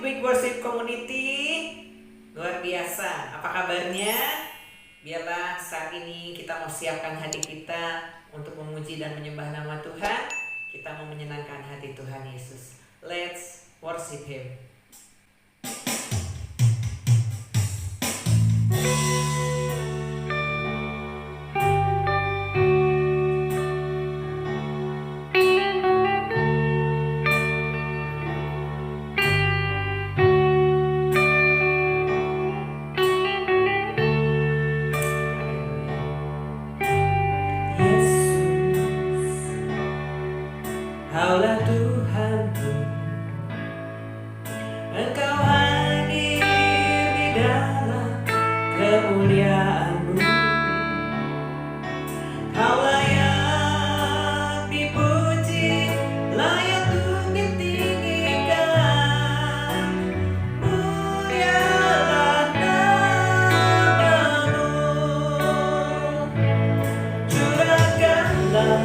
Week Worship Community. Luar biasa, apa kabarnya? Biarlah saat ini kita mau siapkan hati kita untuk memuji dan menyembah nama Tuhan. Kita mau menyenangkan hati Tuhan Yesus. Let's worship Him. Kaulah Tuhanku, Engkau hadir di dalam kemuliaan-Mu. Kaulah yang dipuji, layak untuk ditinggikan. Mulialah nama-Mu, curahkanlah,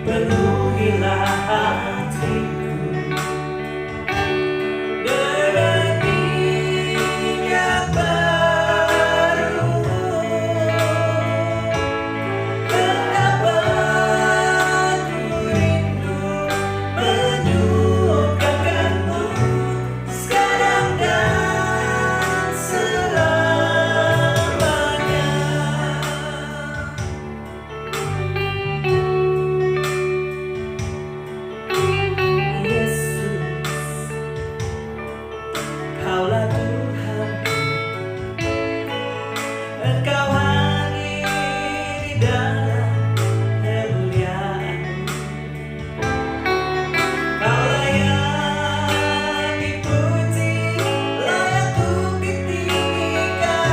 penuhilah hatiku dengan minyak baru. Betapa ku rindu menyukakanmu sekarang dan selamanya. Kaulah Tuhanku, Engkau hadir di dalam kemuliaan-Mu. Kaulah yang dipuji, layak untuk ditinggikan.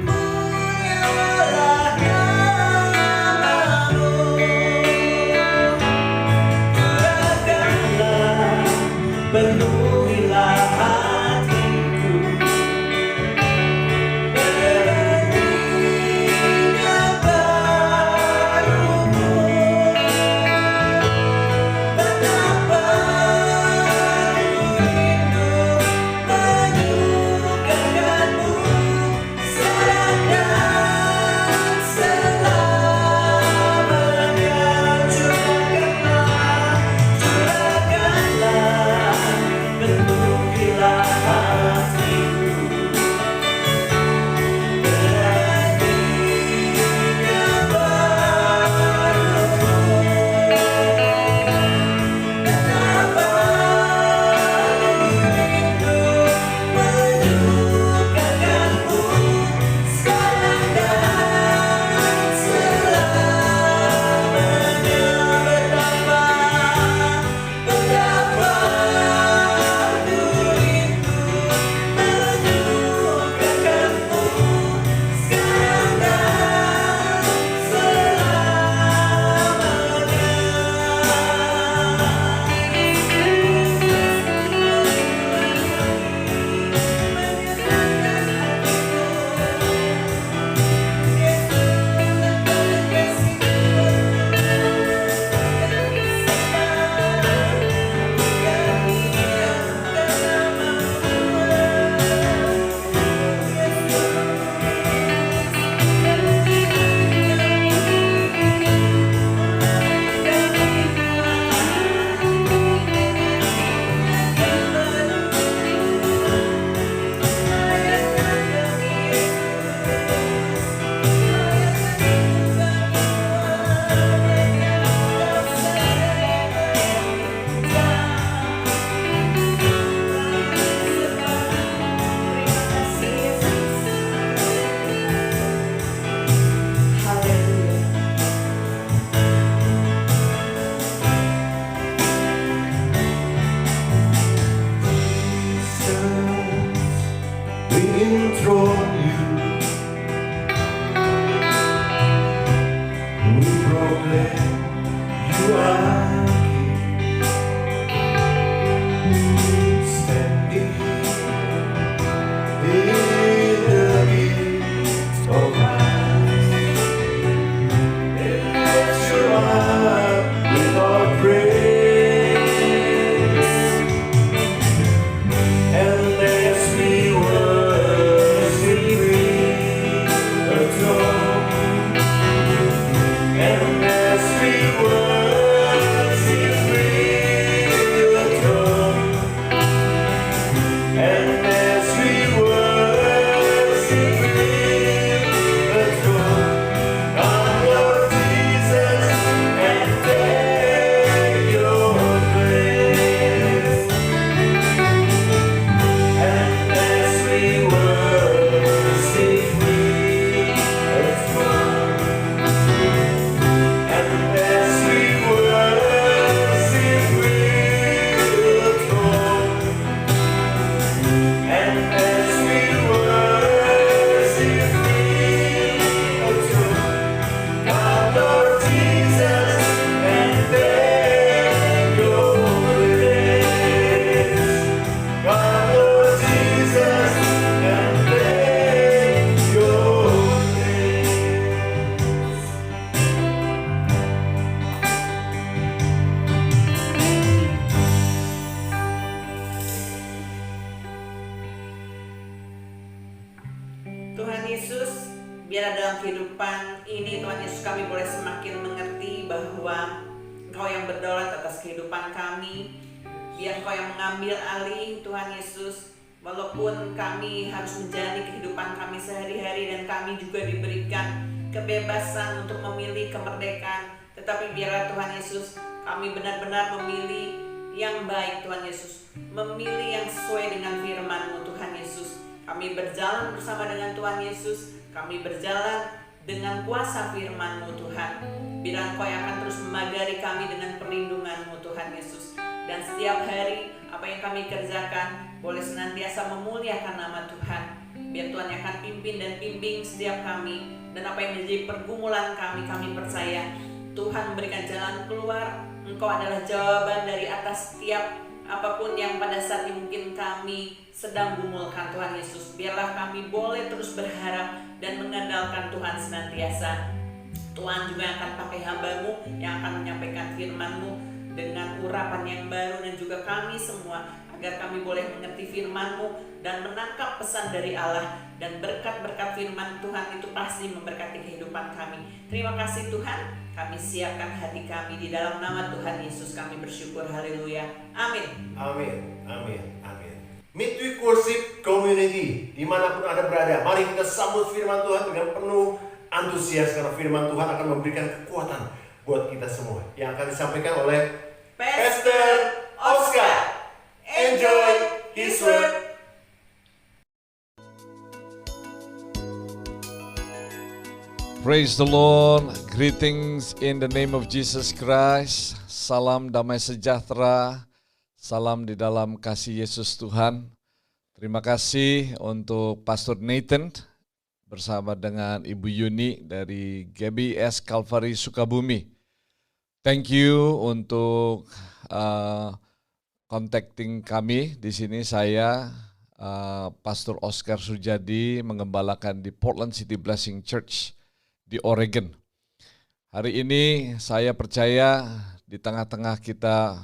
Mulialah nama-Mu, curahkanlah, penuhilah hatiku dengan minyak baru-Mu. Betapa ku rindu menyukakanmu sekarang dan selamanya. Curahkanlah, penuhilah hatiku dengan minyak baru-Mu. Betapa ku rindu menyukakanmu sekarang dan selamanya. Betapa ku rindu menyukakanmu sekarang dan With our praise Biar dalam kehidupan ini Tuhan Yesus kami boleh semakin mengerti bahwa Engkau yang berdaulat atas kehidupan kami. Biar Engkau yang mengambil alih Tuhan Yesus. Walaupun kami harus menjalani kehidupan kami sehari-hari dan kami juga diberikan kebebasan untuk memilih kemerdekaan, tetapi biarlah Tuhan Yesus kami benar-benar memilih yang baik Tuhan Yesus, memilih yang sesuai dengan firman-Mu Tuhan Yesus. Kami berjalan bersama dengan Tuhan Yesus, kami berjalan dengan kuasa firman-Mu Tuhan. Biar Engkau yang akan terus memagari kami dengan perlindungan-Mu Tuhan Yesus. Dan setiap hari apa yang kami kerjakan boleh senantiasa memuliakan nama Tuhan. Biar Tuhan yang akan pimpin dan bimbing setiap kami. Dan apa yang menjadi pergumulan kami percaya Tuhan memberikan jalan keluar. Engkau adalah jawaban dari atas setiap apapun yang pada saat ini mungkin kami sedang gumulkan Tuhan Yesus. Biarlah kami boleh terus berharap dan mengandalkan Tuhan senantiasa. Tuhan juga akan pakai hamba-Mu yang akan menyampaikan firman-Mu dengan urapan yang baru, dan juga kami semua agar kami boleh mengerti firman-Mu dan menangkap pesan dari Allah, dan berkat-berkat firman Tuhan itu pasti memberkati kehidupan kami. Terima kasih Tuhan, kami siapkan hati kami di dalam nama Tuhan Yesus kami bersyukur, haleluya, amin. Amin, amin, amin. Midweek Worship Community, dimanapun Anda berada, mari kita sambut firman Tuhan dengan penuh antusias, karena firman Tuhan akan memberikan kekuatan buat kita semua, yang akan disampaikan oleh Pastor Oscar. Enjoy his word. Praise the Lord. Greetings in the name of Jesus Christ. Salam damai sejahtera. Salam di dalam kasih Yesus Tuhan. Terima kasih untuk Pastor Nathan bersama dengan Ibu Yuni dari GBS Calvary Sukabumi. Thank you untuk contacting kami. Di sini saya Pastor Oscar Sujadi mengembalakan di Portland City Blessing Church di Oregon. Hari ini saya percaya di tengah-tengah kita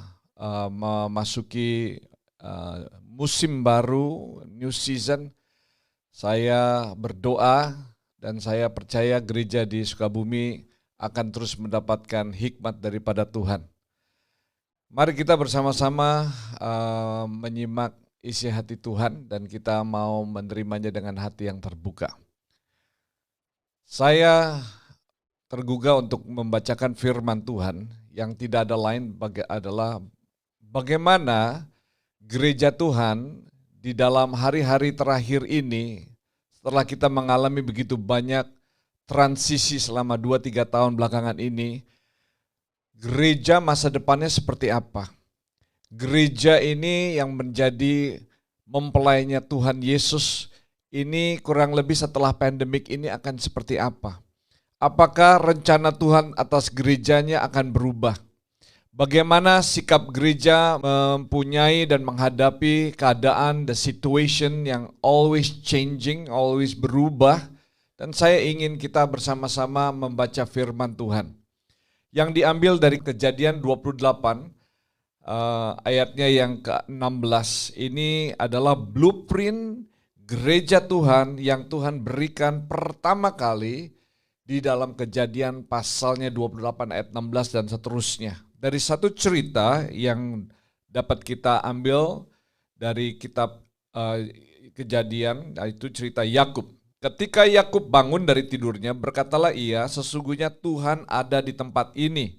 memasuki musim baru, new season. Saya berdoa dan saya percaya gereja di Sukabumi akan terus mendapatkan hikmat daripada Tuhan. Mari kita bersama-sama menyimak isi hati Tuhan dan kita mau menerimanya dengan hati yang terbuka. Saya tergugah untuk membacakan firman Tuhan yang tidak ada lain adalah bagaimana gereja Tuhan di dalam hari-hari terakhir ini, setelah kita mengalami begitu banyak transisi selama 2-3 tahun belakangan ini, gereja masa depannya seperti apa? Gereja ini yang menjadi mempelainya Tuhan Yesus ini kurang lebih setelah pandemik ini akan seperti apa? Apakah rencana Tuhan atas gerejanya akan berubah? Bagaimana sikap gereja mempunyai dan menghadapi keadaan, the situation yang always changing, always berubah. Dan saya ingin kita bersama-sama membaca firman Tuhan. Yang diambil dari Kejadian 28, ayatnya yang ke-16. Ini adalah blueprint gereja Tuhan yang Tuhan berikan pertama kali di dalam Kejadian pasalnya 28 ayat 16 dan seterusnya. Dari satu cerita yang dapat kita ambil dari kitab Kejadian, yaitu cerita Yakub. Ketika Yakub bangun dari tidurnya, berkatalah ia, sesungguhnya Tuhan ada di tempat ini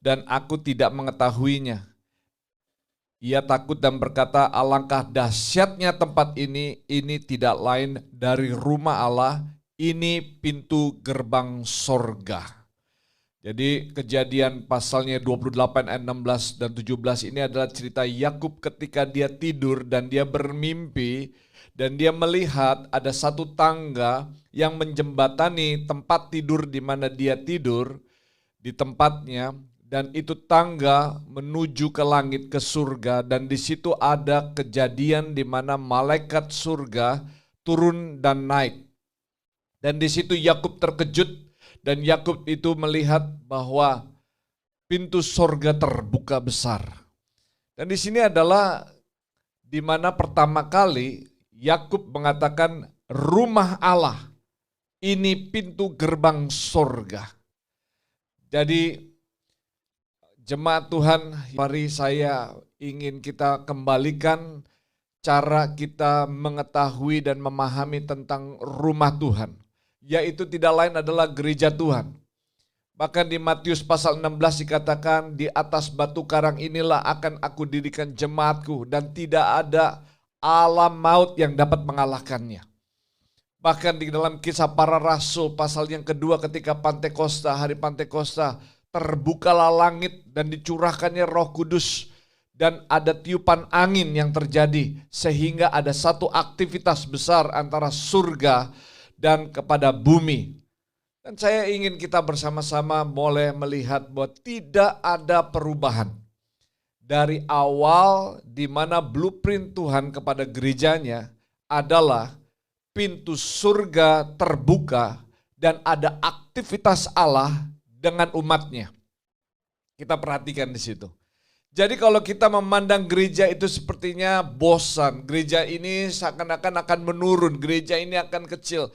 dan aku tidak mengetahuinya. Ia takut dan berkata, alangkah dahsyatnya tempat ini tidak lain dari rumah Allah, ini pintu gerbang sorga. Jadi Kejadian pasalnya 28 ayat 16 dan 17 ini adalah cerita Yakub ketika dia tidur dan dia bermimpi dan dia melihat ada satu tangga yang menjembatani tempat tidur di mana dia tidur di tempatnya, dan itu tangga menuju ke langit, ke surga, dan di situ ada kejadian di mana malaikat surga turun dan naik. Dan di situ Yakub terkejut. Dan Yakub itu melihat bahwa pintu sorga terbuka besar. Dan di sini adalah di mana pertama kali Yakub mengatakan rumah Allah. Ini pintu gerbang surga. Jadi jemaat Tuhan, mari saya ingin kita kembalikan cara kita mengetahui dan memahami tentang rumah Tuhan. Yaitu tidak lain adalah gereja Tuhan. Bahkan di Matius pasal 16 dikatakan, di atas batu karang inilah akan aku dirikan jemaatku dan tidak ada alam maut yang dapat mengalahkannya. Bahkan di dalam Kisah Para Rasul pasal yang kedua ketika Pantekosta, hari Pantekosta, terbukalah langit dan dicurahkannya Roh Kudus dan ada tiupan angin yang terjadi sehingga ada satu aktivitas besar antara surga dan kepada bumi. Dan saya ingin kita bersama-sama boleh melihat bahwa tidak ada perubahan dari awal di mana blueprint Tuhan kepada gerejanya adalah pintu surga terbuka dan ada aktivitas Allah dengan umatnya. Kita perhatikan di situ. Jadi kalau kita memandang gereja itu sepertinya bosan, gereja ini seakan-akan akan menurun, gereja ini akan kecil.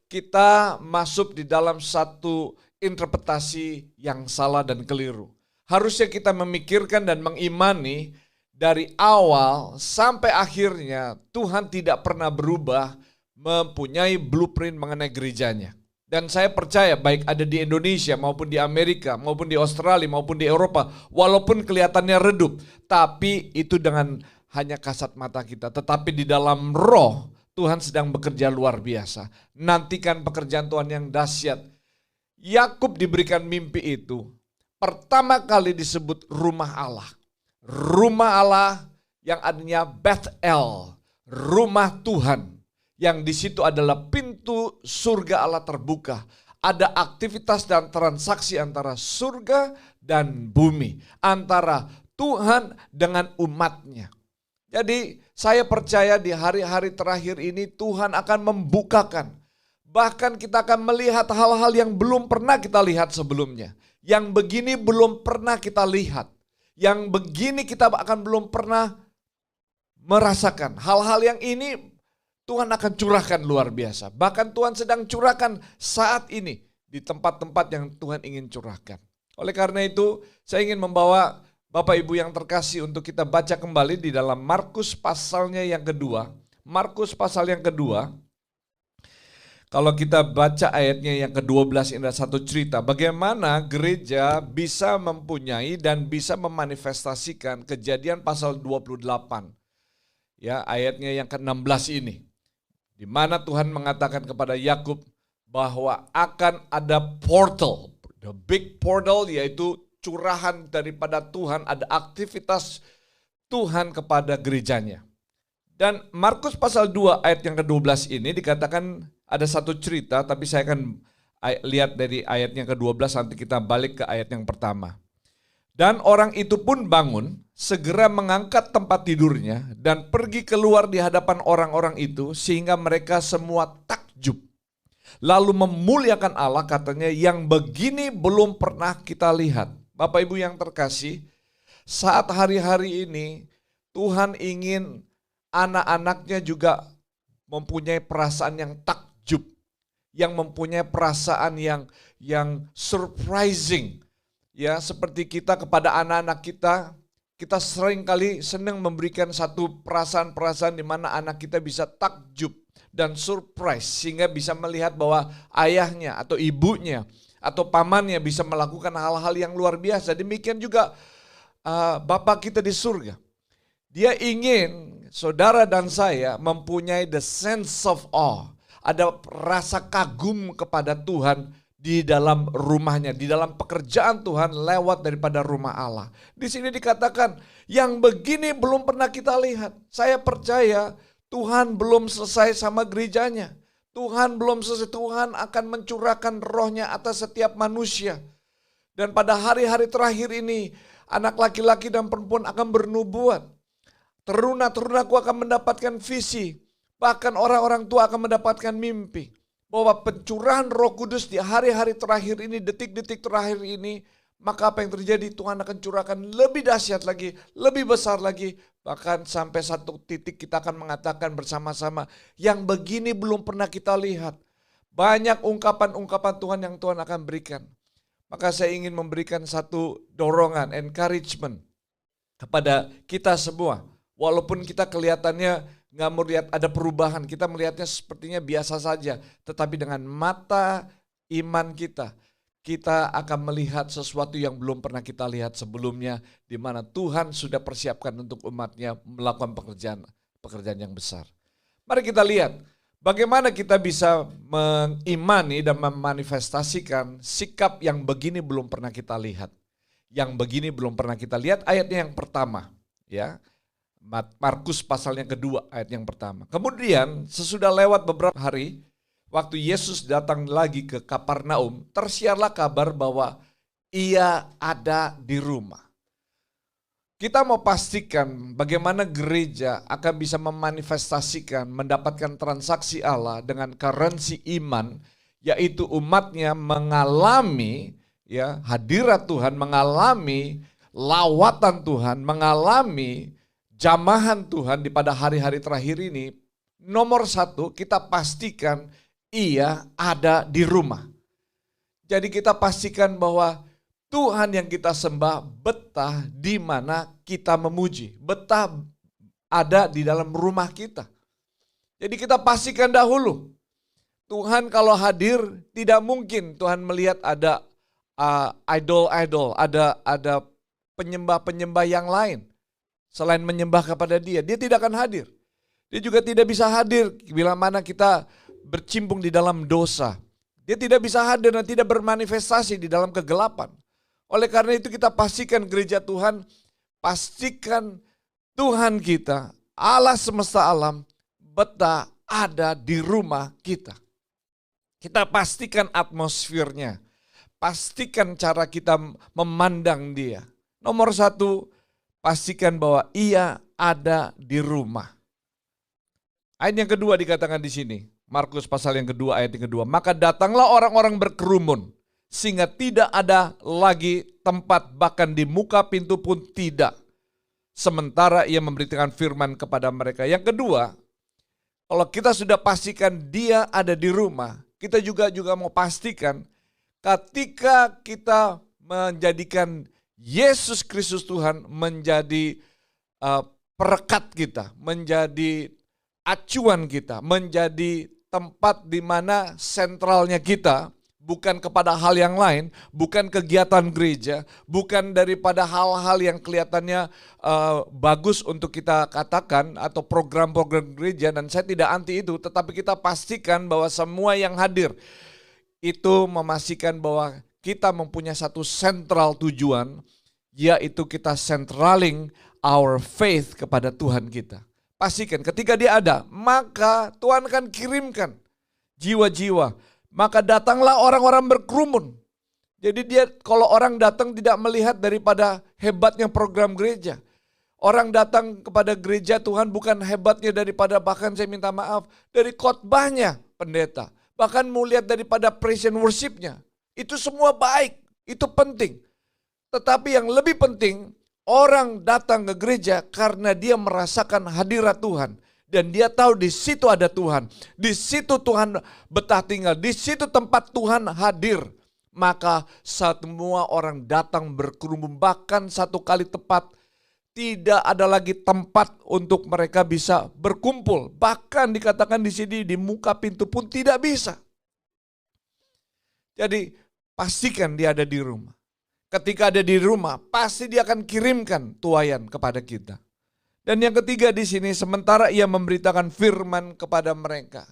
Kita masuk di dalam satu interpretasi yang salah dan keliru. Harusnya kita memikirkan dan mengimani dari awal sampai akhirnya Tuhan tidak pernah berubah, mempunyai blueprint mengenai gerejanya. Dan saya percaya baik ada di Indonesia maupun di Amerika maupun di Australia maupun di Eropa, walaupun kelihatannya redup, tapi itu dengan hanya kasat mata kita. Tetapi di dalam roh Tuhan sedang bekerja luar biasa. Nantikan pekerjaan Tuhan yang dahsyat. Yakub diberikan mimpi itu. Pertama kali disebut rumah Allah. Rumah Allah yang adanya Bethel, rumah Tuhan. Yang di situ adalah pintu surga Allah terbuka. Ada aktivitas dan transaksi antara surga dan bumi. Antara Tuhan dengan umatnya. Jadi saya percaya di hari-hari terakhir ini Tuhan akan membukakan. Bahkan kita akan melihat hal-hal yang belum pernah kita lihat sebelumnya. Yang begini belum pernah kita lihat. Yang begini kita akan belum pernah merasakan. Hal-hal yang ini Tuhan akan curahkan luar biasa. Bahkan Tuhan sedang curahkan saat ini di tempat-tempat yang Tuhan ingin curahkan. Oleh karena itu, saya ingin membawa Bapak Ibu yang terkasih untuk kita baca kembali di dalam Markus pasalnya yang kedua. Markus pasal yang kedua. Kalau kita baca ayatnya yang ke-12, ini ada satu cerita bagaimana gereja bisa mempunyai dan bisa memanifestasikan Kejadian pasal 28. Ya, ayatnya yang ke-16 ini. Di mana Tuhan mengatakan kepada Yakub bahwa akan ada portal, the big portal, yaitu curahan daripada Tuhan, ada aktivitas Tuhan kepada gerejanya. Dan Markus pasal 2 ayat yang ke-12 ini dikatakan ada satu cerita, tapi saya akan lihat dari ayat yang ke-12 nanti kita balik ke ayat yang pertama. Dan orang itu pun bangun, segera mengangkat tempat tidurnya dan pergi keluar di hadapan orang-orang itu sehingga mereka semua takjub. Lalu memuliakan Allah, katanya, yang begini belum pernah kita lihat. Bapak Ibu yang terkasih, saat hari-hari ini Tuhan ingin anak-anaknya juga mempunyai perasaan yang takjub, yang mempunyai perasaan yang surprising. Ya, seperti kita kepada anak-anak kita sering kali senang memberikan satu perasaan-perasaan di mana anak kita bisa takjub dan surprise sehingga bisa melihat bahwa ayahnya atau ibunya atau pamannya bisa melakukan hal-hal yang luar biasa. Demikian juga Bapa kita di surga. Dia ingin saudara dan saya mempunyai the sense of awe, ada rasa kagum kepada Tuhan di dalam rumahnya, di dalam pekerjaan Tuhan lewat daripada rumah Allah. Di sini dikatakan, yang begini belum pernah kita lihat. Saya percaya Tuhan belum selesai sama gerejanya. Tuhan belum selesai, Tuhan akan mencurahkan rohnya atas setiap manusia. Dan pada hari-hari terakhir ini, anak laki-laki dan perempuan akan bernubuat. Teruna-terunaku akan mendapatkan visi. Bahkan orang-orang tua akan mendapatkan mimpi. Bahwa pencurahan Roh Kudus di hari-hari terakhir ini, detik-detik terakhir ini, maka apa yang terjadi? Tuhan akan curahkan lebih dahsyat lagi, lebih besar lagi. Bahkan sampai satu titik kita akan mengatakan bersama-sama, yang begini belum pernah kita lihat. Banyak ungkapan-ungkapan Tuhan yang Tuhan akan berikan. Maka saya ingin memberikan satu dorongan, encouragement kepada kita semua. Walaupun kita kelihatannya nggak melihat ada perubahan, kita melihatnya sepertinya biasa saja. Tetapi dengan mata iman kita, kita akan melihat sesuatu yang belum pernah kita lihat sebelumnya, di mana Tuhan sudah persiapkan untuk umatnya melakukan pekerjaan yang besar. Mari kita lihat bagaimana kita bisa mengimani dan memanifestasikan sikap yang begini belum pernah kita lihat. Yang begini belum pernah kita lihat, ayatnya yang pertama, ya. Markus pasal yang kedua, ayat yang pertama. Kemudian sesudah lewat beberapa hari, waktu Yesus datang lagi ke Kapernaum, tersiarlah kabar bahwa ia ada di rumah. Kita mau pastikan bagaimana gereja akan bisa memanifestasikan, mendapatkan transaksi Allah dengan currency iman, yaitu umatnya mengalami ya hadirat Tuhan, mengalami lawatan Tuhan, mengalami jamahan Tuhan di pada hari-hari terakhir ini. Nomor satu, kita pastikan ia ada di rumah. Jadi kita pastikan bahwa Tuhan yang kita sembah betah di mana kita memuji. Betah ada di dalam rumah kita. Jadi kita pastikan dahulu, Tuhan kalau hadir tidak mungkin Tuhan melihat ada idol-idol, ada penyembah-penyembah yang lain. Selain menyembah kepada dia tidak akan hadir. Dia juga tidak bisa hadir bila mana kita bercimpung di dalam dosa. Dia tidak bisa hadir dan tidak bermanifestasi di dalam kegelapan. Oleh karena itu kita pastikan gereja Tuhan, pastikan Tuhan kita, Allah semesta alam, betah ada di rumah kita. Kita pastikan atmosfernya, pastikan cara kita memandang dia. Nomor satu, pastikan bahwa ia ada di rumah. Ayat yang kedua dikatakan di sini, Markus pasal yang kedua ayat yang kedua. Maka datanglah orang-orang berkerumun, sehingga tidak ada lagi tempat, bahkan di muka pintu pun tidak. Sementara ia memberitakan firman kepada mereka. Yang kedua, kalau kita sudah pastikan dia ada di rumah, kita juga mau pastikan ketika kita menjadikan Yesus Kristus Tuhan menjadi perekat kita, menjadi acuan kita, menjadi tempat di mana sentralnya kita, bukan kepada hal yang lain, bukan kegiatan gereja, bukan daripada hal-hal yang kelihatannya bagus untuk kita katakan atau program-program gereja, dan saya tidak anti itu, tetapi kita pastikan bahwa semua yang hadir itu memastikan bahwa kita mempunyai satu sentral tujuan, yaitu kita centraling our faith kepada Tuhan kita. Pastikan ketika dia ada, maka Tuhan akan kirimkan jiwa-jiwa. Maka datanglah orang-orang berkerumun. Jadi dia kalau orang datang tidak melihat daripada hebatnya program gereja. Orang datang kepada gereja Tuhan bukan hebatnya daripada, bahkan saya minta maaf, dari khotbahnya pendeta. Bahkan mau lihat daripada praise and worship-nya. Itu semua baik, itu penting. Tetapi yang lebih penting, orang datang ke gereja karena dia merasakan hadirat Tuhan. Dan dia tahu di situ ada Tuhan. Di situ Tuhan betah tinggal. Di situ tempat Tuhan hadir. Maka semua orang datang berkerumun. Bahkan satu kali tepat, tidak ada lagi tempat untuk mereka bisa berkumpul. Bahkan dikatakan di sini di muka pintu pun tidak bisa. Jadi pastikan dia ada di rumah. Ketika ada di rumah, pasti dia akan kirimkan tuaian kepada kita. Dan yang ketiga di sini, sementara ia memberitakan firman kepada mereka.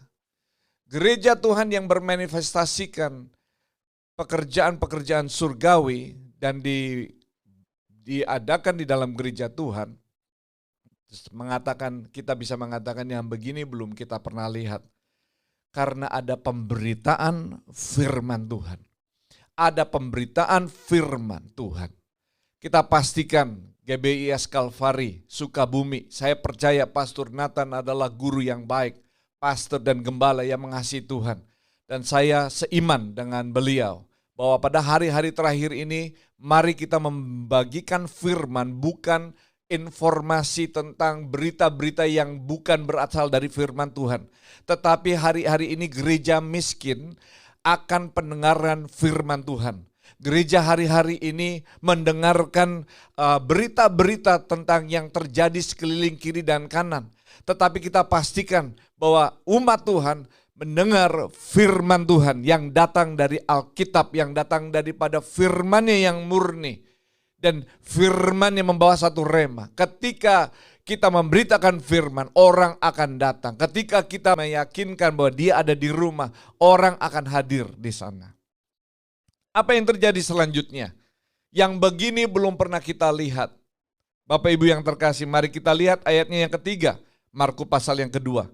Gereja Tuhan yang bermanifestasikan pekerjaan-pekerjaan surgawi dan diadakan di dalam gereja Tuhan, mengatakan, kita bisa mengatakan yang begini belum kita pernah lihat. Karena ada pemberitaan firman Tuhan. Ada pemberitaan firman Tuhan. Kita pastikan GBIS Kalvari, Sukabumi, saya percaya Pastor Nathan adalah guru yang baik, pastor dan gembala yang mengasihi Tuhan. Dan saya seiman dengan beliau, bahwa pada hari-hari terakhir ini, mari kita membagikan firman bukan informasi tentang berita-berita yang bukan berasal dari firman Tuhan. Tetapi hari-hari ini gereja miskin akan pendengaran firman Tuhan. Gereja hari-hari ini mendengarkan berita-berita tentang yang terjadi sekeliling kiri dan kanan. Tetapi kita pastikan bahwa umat Tuhan mendengar firman Tuhan yang datang dari Alkitab, yang datang daripada firman-Nya yang murni. Dan firman-Nya membawa satu rema. Ketika kita memberitakan firman, orang akan datang. Ketika kita meyakinkan bahwa dia ada di rumah, orang akan hadir di sana. Apa yang terjadi selanjutnya? Yang begini belum pernah kita lihat. Bapak Ibu yang terkasih, mari kita lihat ayatnya yang ketiga. Markus pasal yang kedua.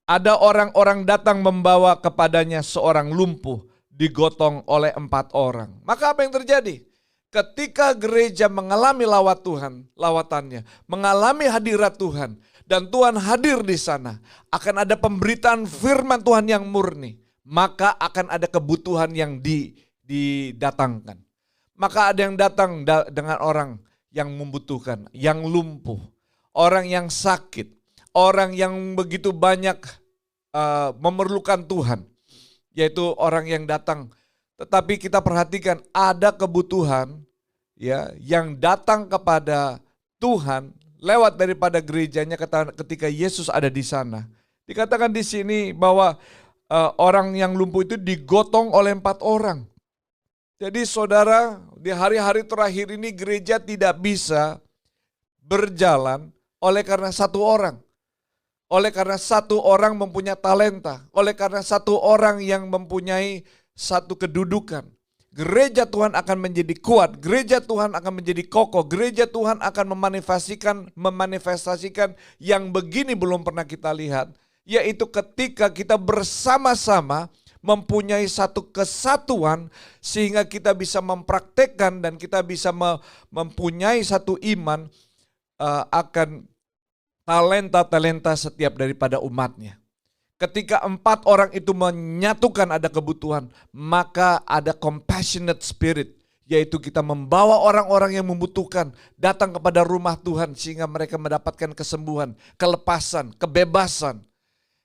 Ada orang-orang datang membawa kepadanya seorang lumpuh, digotong oleh 4 orang. Maka apa yang terjadi? Ketika gereja mengalami lawatannya, mengalami hadirat Tuhan, dan Tuhan hadir di sana, akan ada pemberitaan firman Tuhan yang murni, maka akan ada kebutuhan yang didatangkan. Maka ada yang datang dengan orang yang membutuhkan, yang lumpuh, orang yang sakit, orang yang begitu banyak memerlukan Tuhan, yaitu orang yang datang. Tetapi kita perhatikan ada kebutuhan ya yang datang kepada Tuhan lewat daripada gerejanya ketika Yesus ada di sana. Dikatakan di sini bahwa orang yang lumpuh itu digotong oleh 4 orang. Jadi saudara, di hari-hari terakhir ini gereja tidak bisa berjalan oleh karena 1 orang. Oleh karena 1 orang mempunyai talenta. Oleh karena 1 orang yang mempunyai satu kedudukan. Gereja Tuhan akan menjadi kuat. Gereja Tuhan akan menjadi kokoh. Gereja Tuhan akan memanifestasikan yang begini belum pernah kita lihat. Yaitu ketika kita bersama-sama mempunyai satu kesatuan sehingga kita bisa mempraktekkan dan kita bisa mempunyai satu iman akan talenta-talenta setiap daripada umatnya. Ketika 4 orang itu menyatukan ada kebutuhan, maka ada compassionate spirit, yaitu kita membawa orang-orang yang membutuhkan datang kepada rumah Tuhan sehingga mereka mendapatkan kesembuhan, kelepasan, kebebasan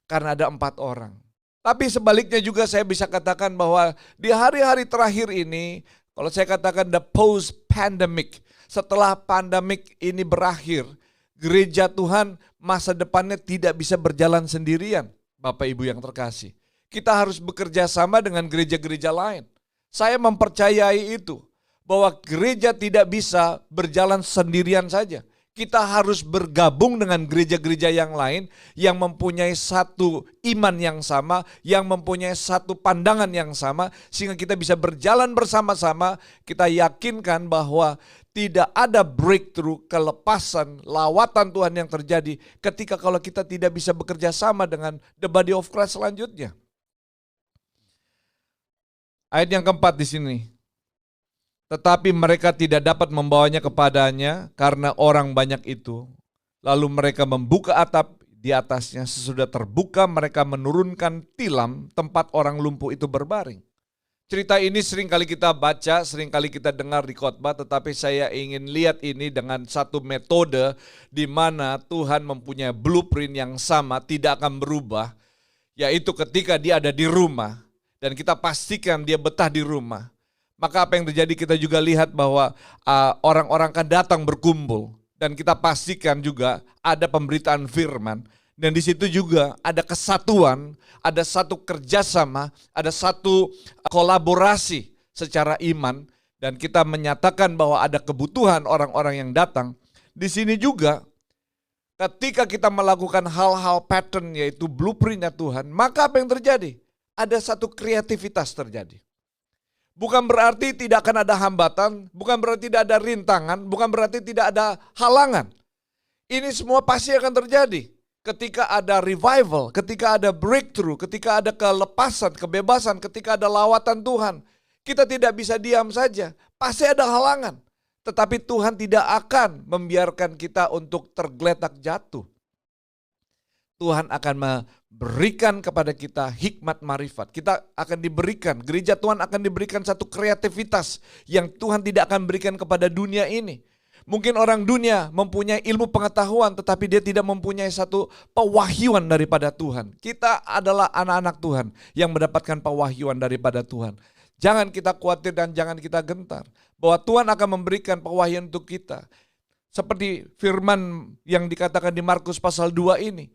karena ada 4 orang. Tapi sebaliknya juga saya bisa katakan bahwa di hari-hari terakhir ini, kalau saya katakan the post-pandemic, setelah pandemik ini berakhir, gereja Tuhan masa depannya tidak bisa berjalan sendirian. Bapak Ibu yang terkasih, kita harus bekerja sama dengan gereja-gereja lain. Saya mempercayai itu, bahwa gereja tidak bisa berjalan sendirian saja. Kita harus bergabung dengan gereja-gereja yang lain yang mempunyai satu iman yang sama, yang mempunyai satu pandangan yang sama, sehingga kita bisa berjalan bersama-sama. Kita yakinkan bahwa tidak ada breakthrough, kelepasan, lawatan Tuhan yang terjadi ketika kalau kita tidak bisa bekerja sama dengan the body of Christ selanjutnya. Ayat yang keempat di sini. Tetapi mereka tidak dapat membawanya kepadanya karena orang banyak itu. Lalu mereka membuka atap di atasnya. Sesudah terbuka mereka menurunkan tilam tempat orang lumpuh itu berbaring. Cerita ini sering kali kita baca, sering kali kita dengar di khotbah, tetapi saya ingin lihat ini dengan satu metode di mana Tuhan mempunyai blueprint yang sama, tidak akan berubah, yaitu ketika dia ada di rumah dan kita pastikan dia betah di rumah. Maka apa yang terjadi, kita juga lihat bahwa orang-orang akan datang berkumpul dan kita pastikan juga ada pemberitaan firman. Dan di situ juga ada kesatuan, ada satu kerjasama, ada satu kolaborasi secara iman. Dan kita menyatakan bahwa ada kebutuhan orang-orang yang datang. Di sini juga ketika kita melakukan hal-hal pattern yaitu blueprintnya Tuhan, maka apa yang terjadi? Ada satu kreativitas terjadi. Bukan berarti tidak akan ada hambatan, bukan berarti tidak ada rintangan, bukan berarti tidak ada halangan. Ini semua pasti akan terjadi. Ketika ada revival, ketika ada breakthrough, ketika ada kelepasan, kebebasan, ketika ada lawatan Tuhan, kita tidak bisa diam saja. Pasti ada halangan. Tetapi Tuhan tidak akan membiarkan kita untuk tergeletak jatuh. Tuhan akan memberikan kepada kita hikmat marifat. Kita akan diberikan, gereja Tuhan akan diberikan satu kreativitas yang Tuhan tidak akan berikan kepada dunia ini. Mungkin orang dunia mempunyai ilmu pengetahuan, tetapi dia tidak mempunyai satu pewahyuan daripada Tuhan. Kita adalah anak-anak Tuhan yang mendapatkan pewahyuan daripada Tuhan. Jangan kita khawatir dan jangan kita gentar, bahwa Tuhan akan memberikan pewahyuan untuk kita. Seperti firman yang dikatakan di Markus pasal 2 ini.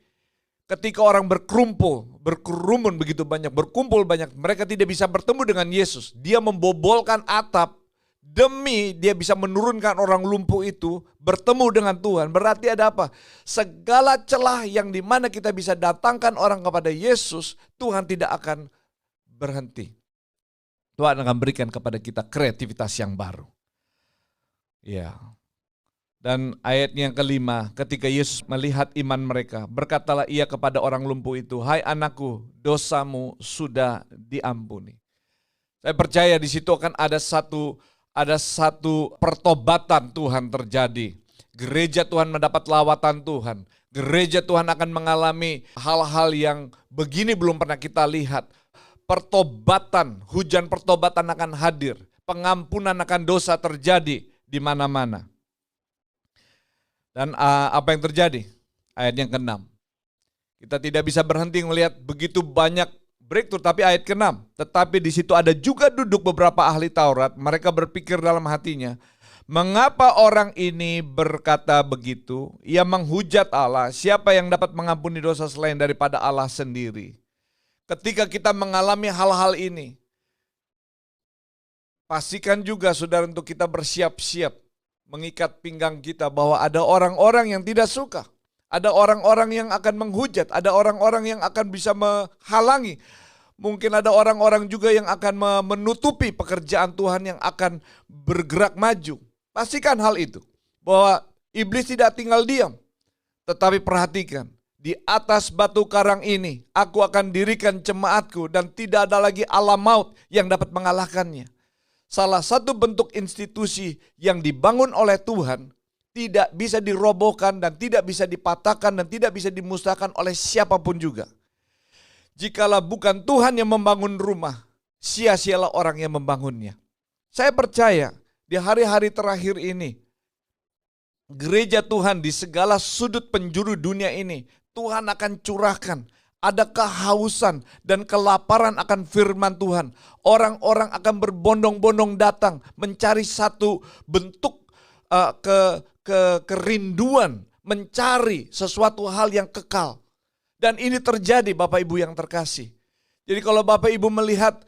Ketika orang berkerumun begitu banyak, berkumpul banyak, mereka tidak bisa bertemu dengan Yesus. Dia membobolkan atap demi dia bisa menurunkan orang lumpuh itu bertemu dengan Tuhan. Berarti ada apa? Segala celah yang dimana kita bisa datangkan orang kepada Yesus, Tuhan tidak akan berhenti. Tuhan akan berikan kepada kita kreativitas yang baru. Ya. Dan ayatnya yang kelima, ketika Yesus melihat iman mereka, berkatalah ia kepada orang lumpuh itu, "Hai anakku, dosamu sudah diampuni." Saya percaya di situ akan ada satu pertobatan Tuhan terjadi. Gereja Tuhan mendapat lawatan Tuhan. Gereja Tuhan akan mengalami hal-hal yang begini belum pernah kita lihat. Pertobatan, hujan pertobatan akan hadir. Pengampunan akan dosa terjadi di mana-mana. Dan apa yang terjadi? Ayat yang ke-6. Kita tidak bisa berhenti melihat begitu banyak breakthrough, tapi ayat ke-6. Tetapi di situ ada juga duduk beberapa ahli Taurat. Mereka berpikir dalam hatinya, mengapa orang ini berkata begitu? Ia menghujat Allah. Siapa yang dapat mengampuni dosa selain daripada Allah sendiri? Ketika kita mengalami hal-hal ini, pastikan juga saudara untuk kita bersiap-siap mengikat pinggang kita bahwa ada orang-orang yang tidak suka. Ada orang-orang yang akan menghujat, ada orang-orang yang akan bisa menghalangi. Mungkin ada orang-orang juga yang akan menutupi pekerjaan Tuhan yang akan bergerak maju. Pastikan hal itu, bahwa iblis tidak tinggal diam. Tetapi perhatikan, di atas batu karang ini aku akan dirikan jemaatku dan tidak ada lagi alam maut yang dapat mengalahkannya. Salah satu bentuk institusi yang dibangun oleh Tuhan tidak bisa dirobohkan dan tidak bisa dipatahkan dan tidak bisa dimusnahkan oleh siapapun juga. Jikalau bukan Tuhan yang membangun rumah, sia-sialah orang yang membangunnya. Saya percaya di hari-hari terakhir ini, gereja Tuhan di segala sudut penjuru dunia ini, Tuhan akan curahkan. Ada kehausan dan kelaparan akan firman Tuhan. Orang-orang akan berbondong-bondong datang mencari satu bentuk kerinduan, mencari sesuatu hal yang kekal. Dan ini terjadi Bapak Ibu yang terkasih. Jadi kalau Bapak Ibu melihat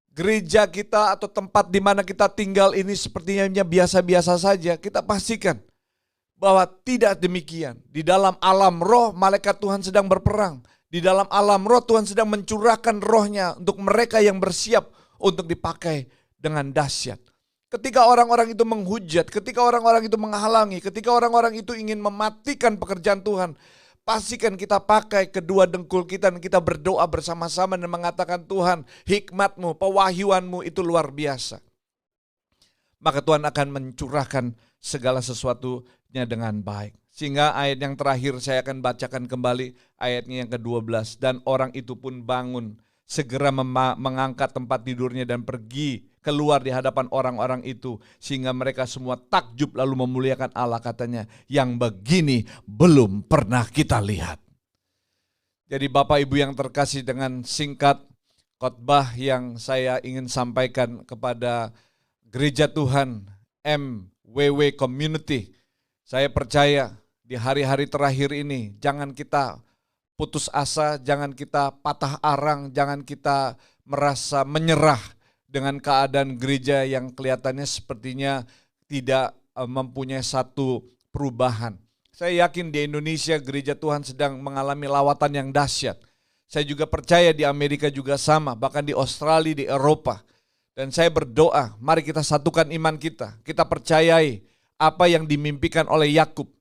gereja kita atau tempat di mana kita tinggal ini sepertinya biasa-biasa saja, kita pastikan bahwa tidak demikian. Di dalam alam roh malaikat Tuhan sedang berperang. Di dalam alam roh Tuhan sedang mencurahkan rohnya untuk mereka yang bersiap untuk dipakai dengan dahsyat. Ketika orang-orang itu menghujat, ketika orang-orang itu menghalangi, ketika orang-orang itu ingin mematikan pekerjaan Tuhan, pastikan kita pakai kedua dengkul kita dan kita berdoa bersama-sama dan mengatakan, Tuhan, hikmat-Mu, pewahyuan-Mu itu luar biasa. Maka Tuhan akan mencurahkan segala sesuatunya dengan baik. Sehingga ayat yang terakhir saya akan bacakan kembali, ayatnya yang ke-12. Dan orang itu pun bangun, segera mengangkat tempat tidurnya dan pergi keluar di hadapan orang-orang itu. Sehingga mereka semua takjub lalu memuliakan Allah, katanya, yang begini belum pernah kita lihat. Jadi Bapak Ibu yang terkasih, dengan singkat khotbah yang saya ingin sampaikan kepada gereja Tuhan MWW Community, saya percaya di hari-hari terakhir ini jangan kita putus asa, jangan kita patah arang, jangan kita merasa menyerah dengan keadaan gereja yang kelihatannya sepertinya tidak mempunyai satu perubahan. Saya yakin di Indonesia gereja Tuhan sedang mengalami lawatan yang dahsyat. Saya juga percaya di Amerika juga sama, bahkan di Australia, di Eropa. Dan saya berdoa, mari kita satukan iman kita. Kita percayai apa yang dimimpikan oleh Yakub,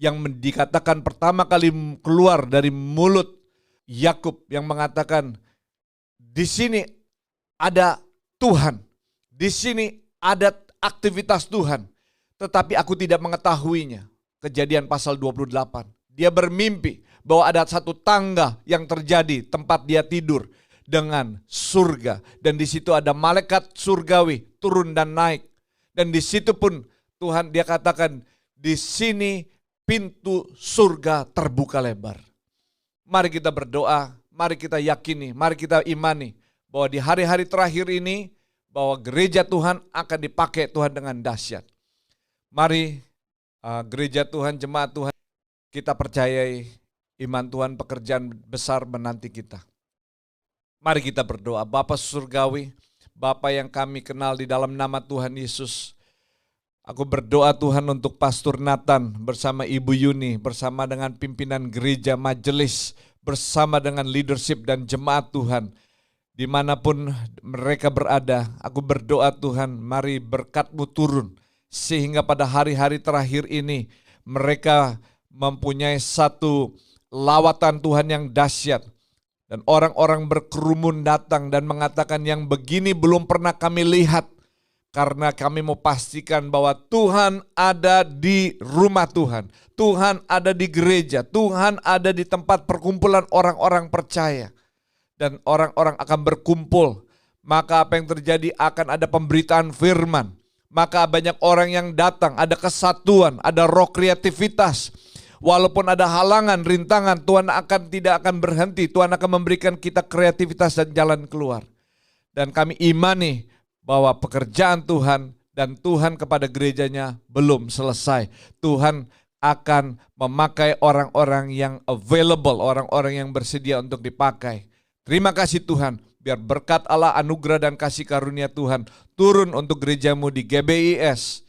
yang dikatakan pertama kali keluar dari mulut Yakub, yang mengatakan, di sini ada Tuhan, di sini ada aktivitas Tuhan, tetapi aku tidak mengetahuinya. Kejadian pasal 28. Dia bermimpi bahwa ada satu tangga yang terjadi tempat dia tidur dengan surga, dan di situ ada malaikat surgawi turun dan naik, dan di situ pun Tuhan, dia katakan di sini pintu surga terbuka lebar. Mari kita berdoa, mari kita yakini, mari kita imani bahwa di hari-hari terakhir ini bahwa gereja Tuhan akan dipakai Tuhan dengan dahsyat. Mari gereja Tuhan, jemaat Tuhan, kita percayai iman Tuhan, pekerjaan besar menanti kita. Mari kita berdoa. Bapa surgawi, Bapa yang kami kenal di dalam nama Tuhan Yesus, aku berdoa Tuhan untuk Pastor Nathan bersama Ibu Yuni, bersama dengan pimpinan gereja, majelis, bersama dengan leadership dan jemaat Tuhan. Dimanapun mereka berada, aku berdoa Tuhan, mari berkat-Mu turun. Sehingga pada hari-hari terakhir ini, mereka mempunyai satu lawatan Tuhan yang dahsyat. Dan orang-orang berkerumun datang dan mengatakan yang begini belum pernah kami lihat. Karena kami mau pastikan bahwa Tuhan ada di rumah Tuhan. Tuhan ada di gereja. Tuhan ada di tempat perkumpulan orang-orang percaya. Dan orang-orang akan berkumpul. Maka apa yang terjadi akan ada pemberitaan firman. Maka banyak orang yang datang, ada kesatuan, ada roh kreativitas. Walaupun ada halangan, rintangan, Tuhan tidak akan berhenti. Tuhan akan memberikan kita kreativitas dan jalan keluar. Dan kami imani bahwa pekerjaan Tuhan dan Tuhan kepada gerejanya belum selesai. Tuhan akan memakai orang-orang yang available, orang-orang yang bersedia untuk dipakai. Terima kasih Tuhan, biar berkat Allah, anugerah dan kasih karunia Tuhan turun untuk gerejamu di GBIS,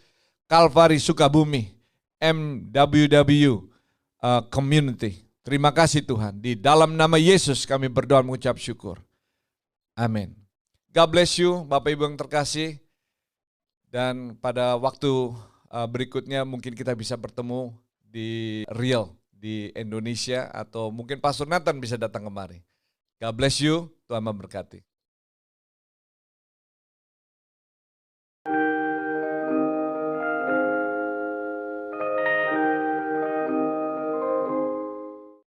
Kalvari Sukabumi, MWW Community. Terima kasih Tuhan. Di dalam nama Yesus kami berdoa mengucap syukur. Amin. God bless you Bapak Ibu yang terkasih. Dan pada waktu berikutnya mungkin kita bisa bertemu di Real di Indonesia. Atau mungkin Pastor Nathan bisa datang kemari. God bless you. Tuhan memberkati.